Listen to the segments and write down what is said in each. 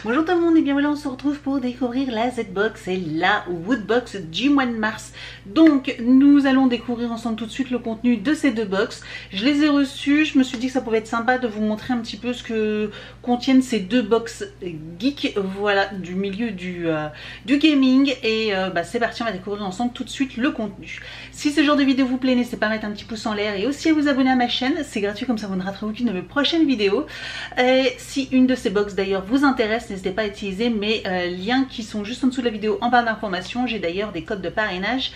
Bonjour tout le monde et bien voilà, on se retrouve pour découvrir la Z-Box et la Woodbox du mois de mars. Donc nous allons découvrir ensemble tout de suite le contenu de ces deux box. Je les ai reçus, je me suis dit que ça pouvait être sympa de vous montrer un petit peu ce que contiennent ces deux box geek, voilà, du milieu du gaming. Et c'est parti, on va découvrir ensemble tout de suite le contenu. Si ce genre de vidéo vous plaît, n'hésitez pas à mettre un petit pouce en l'air et aussi à vous abonner à ma chaîne, c'est gratuit, comme ça vous ne raterez aucune de mes prochaines vidéos. Et si une de ces box d'ailleurs vous intéresse, n'hésitez pas à utiliser mes liens qui sont juste en dessous de la vidéo en barre d'informations. J'ai d'ailleurs des codes de parrainage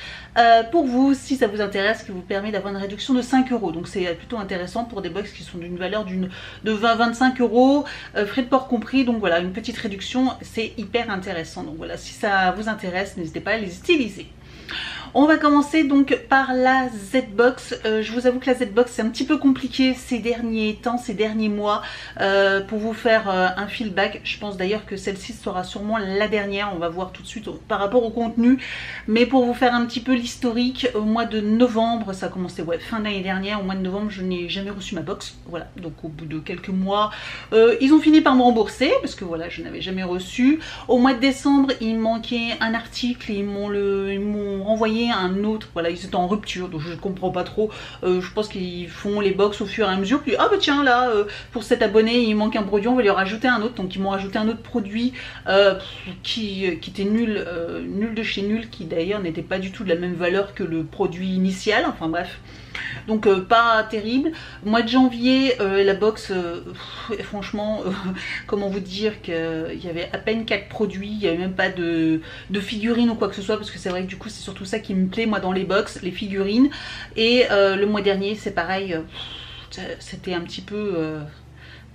pour vous si ça vous intéresse, qui vous permet d'avoir une réduction de 5 €. Donc c'est plutôt intéressant pour des box qui sont d'une valeur de 20-25 €, frais de port compris. Donc voilà, une petite réduction, c'est hyper intéressant. Donc voilà, si ça vous intéresse, n'hésitez pas à les utiliser. On va commencer donc par la Z-Box. Je vous avoue que la Z-Box c'est un petit peu compliqué ces derniers temps, ces derniers mois, pour vous faire un feedback. Je pense d'ailleurs que celle-ci sera sûrement la dernière, on va voir tout de suite par rapport au contenu. Mais pour vous faire un petit peu l'historique, au mois de novembre, ça a commencé fin d'année dernière, au mois de novembre je n'ai jamais reçu ma box. Voilà, donc au bout de quelques mois, ils ont fini par me rembourser, parce que voilà, je n'avais jamais reçu. Au mois de décembre, il manquait un article et ils m'ont renvoyé un autre, voilà, ils étaient en rupture, donc je comprends pas trop. Je pense qu'ils font les box au fur et à mesure, puis ah bah tiens là, pour cet abonné il manque un produit, on va lui rajouter un autre. Donc ils m'ont rajouté un autre produit qui était nul, nul de chez nul, qui d'ailleurs n'était pas du tout de la même valeur que le produit initial, enfin bref. Donc pas terrible. Mois de janvier, la box, franchement, comment vous dire qu'il y avait à peine 4 produits, il n'y avait même pas de figurines ou quoi que ce soit, parce que c'est vrai que du coup c'est surtout ça qui me plaît moi dans les box, les figurines. Et le mois dernier c'est pareil, c'était un petit peu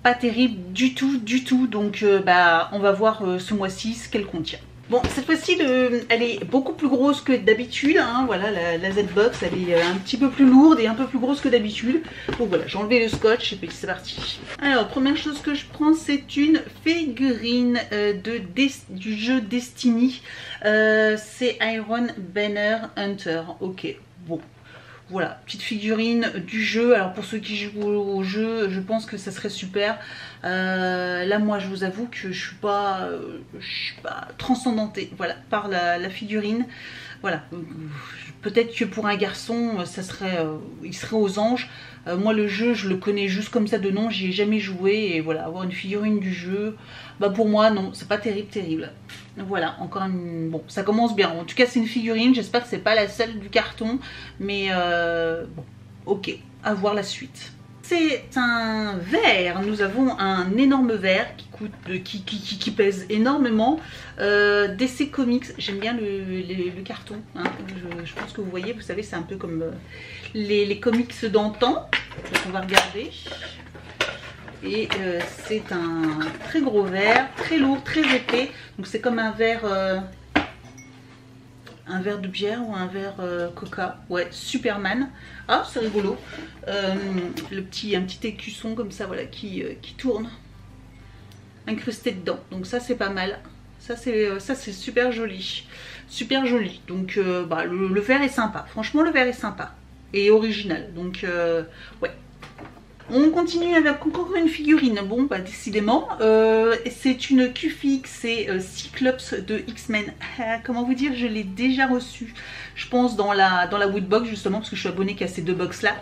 pas terrible du tout. Donc on va voir ce mois-ci ce qu'elle contient. Bon, cette fois-ci, elle est beaucoup plus grosse que d'habitude, hein. Voilà, la Z-Box, elle est un petit peu plus lourde et un peu plus grosse que d'habitude. Donc voilà, j'ai enlevé le scotch et puis c'est parti. Alors, première chose que je prends, c'est une figurine du jeu Destiny. C'est Iron Banner Hunter. Ok, bon. Voilà, petite figurine du jeu. Alors pour ceux qui jouent au jeu, je pense que ça serait super. Là moi je vous avoue que je suis pas transcendantée, voilà, par la figurine. Voilà, peut-être que pour un garçon ça serait, il serait aux anges. Moi le jeu je le connais juste comme ça de nom, j'y ai jamais joué. Et voilà, avoir une figurine du jeu, pour moi non, c'est pas terrible. Voilà, encore une... Bon, ça commence bien. En tout cas, c'est une figurine. J'espère que c'est pas la seule du carton. Mais bon, ok, à voir la suite. C'est un verre. Nous avons un énorme verre qui pèse énormément. DC Comics. J'aime bien le carton. Hein. Je pense que vous voyez, vous savez, c'est un peu comme les comics d'antan. On va regarder. Et c'est un très gros verre, très lourd, très épais. Donc c'est comme un verre de bière ou un verre coca. Ouais, Superman. Ah, c'est rigolo. Un petit écusson comme ça, voilà, qui tourne, incrusté dedans. Donc ça c'est pas mal. Ça c'est super joli. Super joli. Donc le verre est sympa. Franchement, le verre est sympa. Et original. Donc ouais. On continue avec encore une figurine. Bon, décidément, c'est une Q-Fix, c'est Cyclops de X-Men. Comment vous dire, je l'ai déjà reçu, je pense, dans la Woodbox, justement, parce que je suis abonnée qu'à ces deux box-là.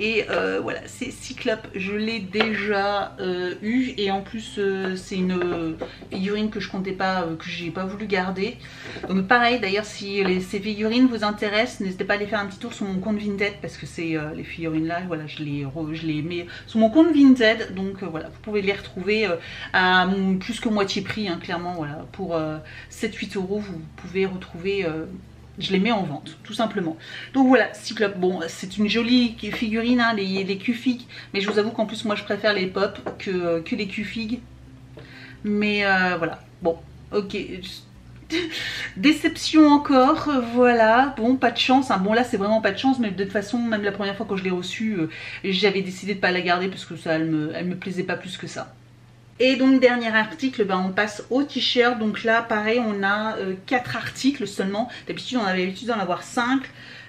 Et voilà, c'est Cyclops, je l'ai déjà eu. Et en plus, c'est une figurine que je comptais pas, que j'ai pas voulu garder. Donc pareil, d'ailleurs, si ces figurines vous intéressent, n'hésitez pas à aller faire un petit tour sur mon compte Vinted, parce que c'est les figurines là, voilà, je les mets sur mon compte Vinted. Donc voilà, vous pouvez les retrouver à plus que moitié prix, hein, clairement. Voilà, pour 7-8 €, vous pouvez retrouver, je les mets en vente, tout simplement. Donc voilà, Cyclope, bon, c'est une jolie figurine, hein, les Q-Fig, mais je vous avoue qu'en plus moi je préfère les pop que les Q-Fig. Mais voilà, bon, ok. Déception encore, voilà, bon, pas de chance, hein. Bon là c'est vraiment pas de chance, mais de toute façon, même la première fois quand je l'ai reçue, j'avais décidé de pas la garder parce que ça, elle me plaisait pas plus que ça. Et donc dernier article, on passe au t-shirt. Donc là pareil, on a 4 articles seulement. D'habitude on avait l'habitude d'en avoir 5.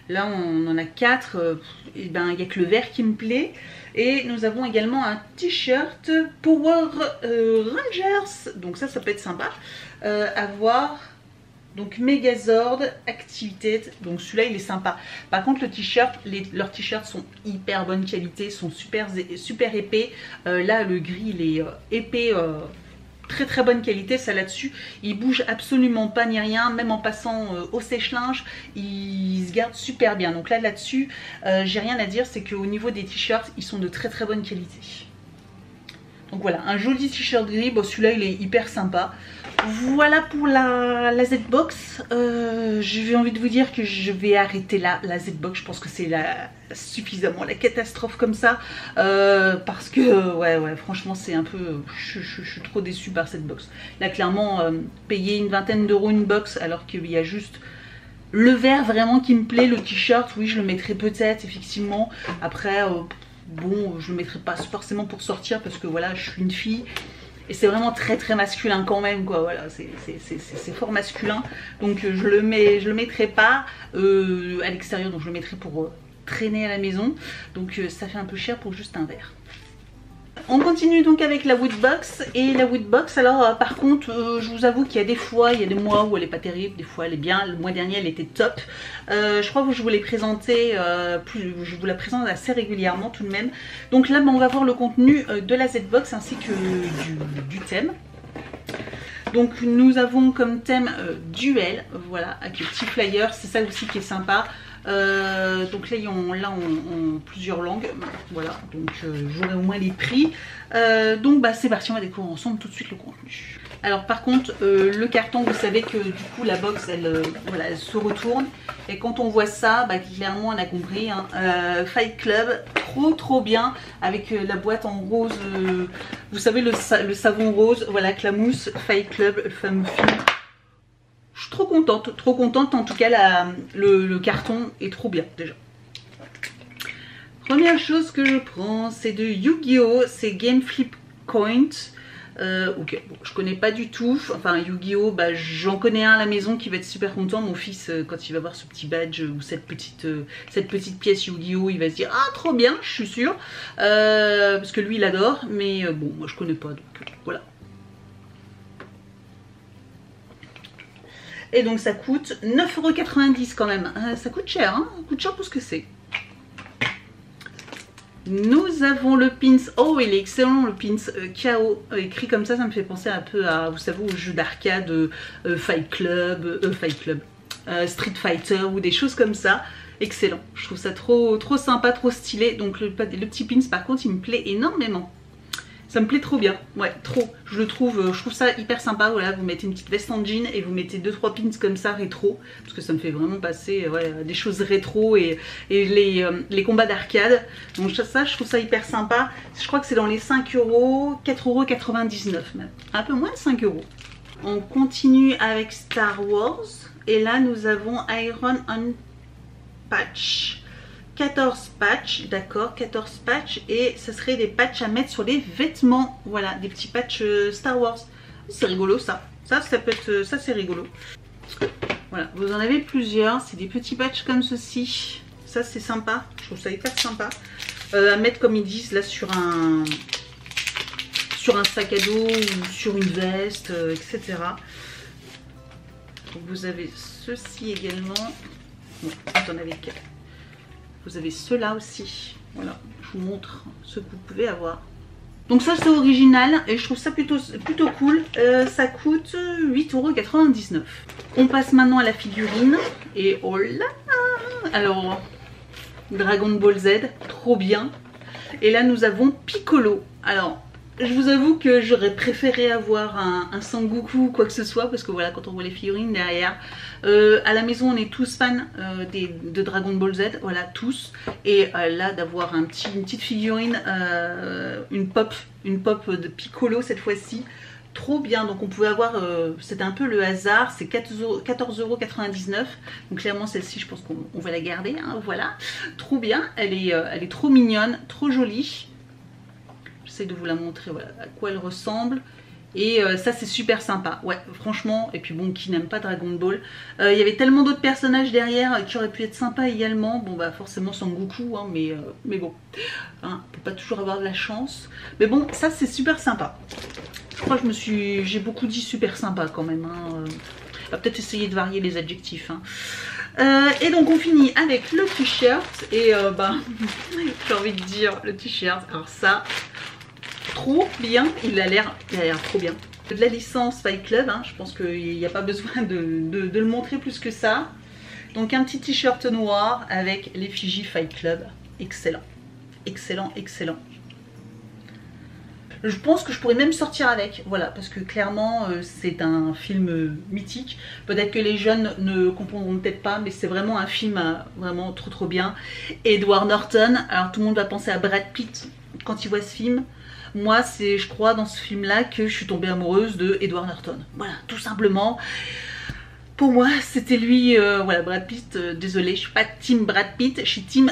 Là on en a 4, et ben il n'y a que le vert qui me plaît. Et nous avons également un t-shirt Power Rangers, donc ça peut être sympa à voir. Donc Megazord Activated, donc celui-là il est sympa. Par contre le t-shirt, leurs t-shirts sont hyper bonne qualité, sont super épais. Là le gris il est épais, très bonne qualité. Ça là-dessus il bouge absolument pas ni rien, même en passant au sèche-linge il se garde super bien. Donc là-dessus j'ai rien à dire, c'est qu'au niveau des t-shirts ils sont de très bonne qualité. Donc voilà, un joli t-shirt gris, bon celui-là il est hyper sympa. Voilà pour la Z-Box. J'ai envie de vous dire que je vais arrêter là la Z-Box. Je pense que c'est suffisamment la catastrophe comme ça. Parce que ouais franchement c'est un peu... Je suis trop déçue par cette box. Là clairement payer une vingtaine d'euros une box alors qu'il y a juste... le vert vraiment qui me plaît, le t-shirt, oui je le mettrai peut-être effectivement. Après bon je le mettrai pas forcément pour sortir parce que voilà je suis une fille. Et c'est vraiment très masculin quand même quoi, voilà, c'est fort masculin. Donc je le mettrai pas à l'extérieur, donc je le mettrai pour traîner à la maison. Donc ça fait un peu cher pour juste un verre. On continue donc avec la Woodbox. Et la Woodbox, alors par contre, je vous avoue qu'il y a des fois, il y a des mois où elle n'est pas terrible, des fois elle est bien. Le mois dernier elle était top. Je crois que je vous l'ai présentée, je vous la présente assez régulièrement tout de même. Donc là, on va voir le contenu de la Z-Box ainsi que du thème. Donc nous avons comme thème duel, voilà, avec le petit flyer, c'est ça aussi qui est sympa. Donc là on plusieurs langues, voilà, donc j'aurai au moins les prix. Donc bah c'est parti, on va découvrir ensemble tout de suite le contenu. Alors par contre le carton, vous savez que du coup la box voilà, elle se retourne et quand on voit ça, bah, clairement on a compris, hein, Fight Club, trop bien, avec la boîte en rose, vous savez le savon rose, voilà, Clamousse, Fight Club, le fameux film. Je suis trop contente, en tout cas le carton est trop bien déjà. Première chose que je prends, c'est de Yu-Gi-Oh! C'est Game Flip Coin. Ok, bon, je connais pas du tout. Enfin, Yu-Gi-Oh! Bah, j'en connais un à la maison qui va être super content. Mon fils, quand il va voir ce petit badge ou cette petite pièce Yu-Gi-Oh! Il va se dire ah trop bien, je suis sûre. Parce que lui il adore, mais bon, moi je connais pas, donc voilà. Et donc ça coûte 9,90 € quand même. Ça coûte cher, hein, ça coûte cher pour ce que c'est. Nous avons le pins, oh il est excellent le pins KO, écrit comme ça me fait penser un peu à, vous savez, aux jeux d'arcade Fight Club, Street Fighter ou des choses comme ça. Excellent, je trouve ça trop sympa, trop stylé. Donc le petit pins par contre il me plaît énormément. Ça me plaît trop bien, ouais, trop. Je trouve ça hyper sympa. Voilà, vous mettez une petite veste en jean et vous mettez 2-3 pins comme ça rétro, parce que ça me fait vraiment passer ouais, des choses rétro et les combats d'arcade. Donc ça, je trouve ça hyper sympa. Je crois que c'est dans les 5 €, 4,99 € même, un peu moins de 5 €. On continue avec Star Wars et là nous avons Iron On Patch. 14 patchs, d'accord, 14 patchs, et ça serait des patchs à mettre sur les vêtements, voilà, des petits patchs Star Wars. C'est rigolo ça peut être, ça c'est rigolo. Voilà, vous en avez plusieurs, c'est des petits patchs comme ceci, ça c'est sympa, je trouve ça hyper sympa, à mettre comme ils disent là sur un sac à dos ou sur une veste, etc. Donc vous avez ceci également, bon, vous en avez quelques. Vous avez ceux-là aussi, voilà, je vous montre ce que vous pouvez avoir. Donc ça c'est original et je trouve ça plutôt cool, ça coûte 8,99 €. On passe maintenant à la figurine et oh là, alors Dragon Ball Z, trop bien. Et là nous avons Piccolo. Alors je vous avoue que j'aurais préféré avoir un Sangoku ou quoi que ce soit, parce que voilà, quand on voit les figurines derrière, à la maison on est tous fans de Dragon Ball Z, voilà, tous. Et là d'avoir une petite figurine, une pop de Piccolo cette fois-ci, trop bien. Donc on pouvait avoir, c'était un peu le hasard, c'est 14,99 €. Donc clairement celle-ci je pense qu'on va la garder, hein, voilà. Trop bien, elle est trop mignonne, trop jolie. J'essaie de vous la montrer, voilà, à quoi elle ressemble. Et ça c'est super sympa, ouais franchement. Et puis bon, qui n'aime pas Dragon Ball, il y avait tellement d'autres personnages derrière qui auraient pu être sympas également. Bon bah forcément Sangoku, hein, mais bon, hein, on peut pas toujours avoir de la chance. Mais bon, ça c'est super sympa. Je crois que j'ai beaucoup dit super sympa quand même, hein. On va peut-être essayer de varier les adjectifs, hein. Et donc on finit avec le t-shirt. Et bah j'ai envie de dire le t-shirt, alors ça trop bien, il a l'air trop bien. De la licence Fight Club, hein, je pense qu'il n'y a pas besoin de le montrer plus que ça. Donc un petit t-shirt noir avec l'effigie Fight Club, excellent, excellent, excellent. Je pense que je pourrais même sortir avec, voilà, parce que clairement c'est un film mythique. Peut-être que les jeunes ne comprendront peut-être pas, mais c'est vraiment un film vraiment trop bien. Edward Norton, alors tout le monde va penser à Brad Pitt quand il voit ce film. Moi c'est, je crois, dans ce film là que je suis tombée amoureuse de Edward Norton, voilà, tout simplement. Pour moi c'était lui, voilà, Brad Pitt, désolée, je suis pas team Brad Pitt, je suis team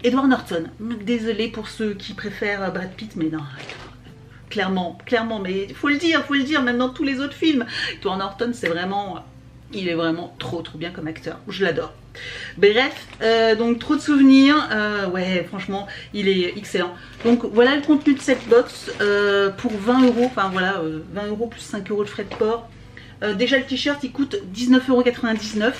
Edward Norton. Désolée pour ceux qui préfèrent Brad Pitt, mais non, clairement, mais il faut le dire, même dans tous les autres films, Edward Norton c'est vraiment, il est vraiment trop bien comme acteur, je l'adore. Bref, donc trop de souvenirs, ouais franchement il est excellent. Donc voilà le contenu de cette box pour 20 €, enfin voilà, 20 € plus 5 € de frais de port. Déjà le t-shirt il coûte 19,99 €.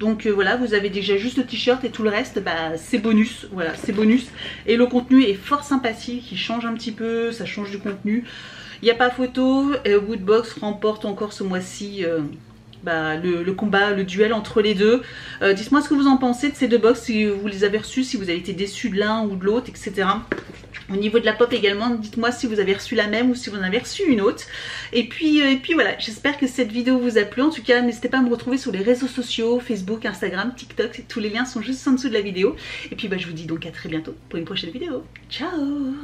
Donc voilà, vous avez déjà juste le t-shirt et tout le reste, bah, c'est bonus. Voilà, c'est bonus. Et le contenu est fort sympathique, il change un petit peu, ça change du contenu. Il n'y a pas photo, Woodbox remporte encore ce mois-ci bah, le combat, le duel entre les deux. Dites-moi ce que vous en pensez de ces deux box, si vous les avez reçus, si vous avez été déçus de l'un ou de l'autre, etc. Au niveau de la pop également, dites-moi si vous avez reçu la même ou si vous en avez reçu une autre. Et puis voilà, j'espère que cette vidéo vous a plu. En tout cas, n'hésitez pas à me retrouver sur les réseaux sociaux, Facebook, Instagram, TikTok. Tous les liens sont juste en dessous de la vidéo. Et puis bah, je vous dis donc à très bientôt pour une prochaine vidéo. Ciao!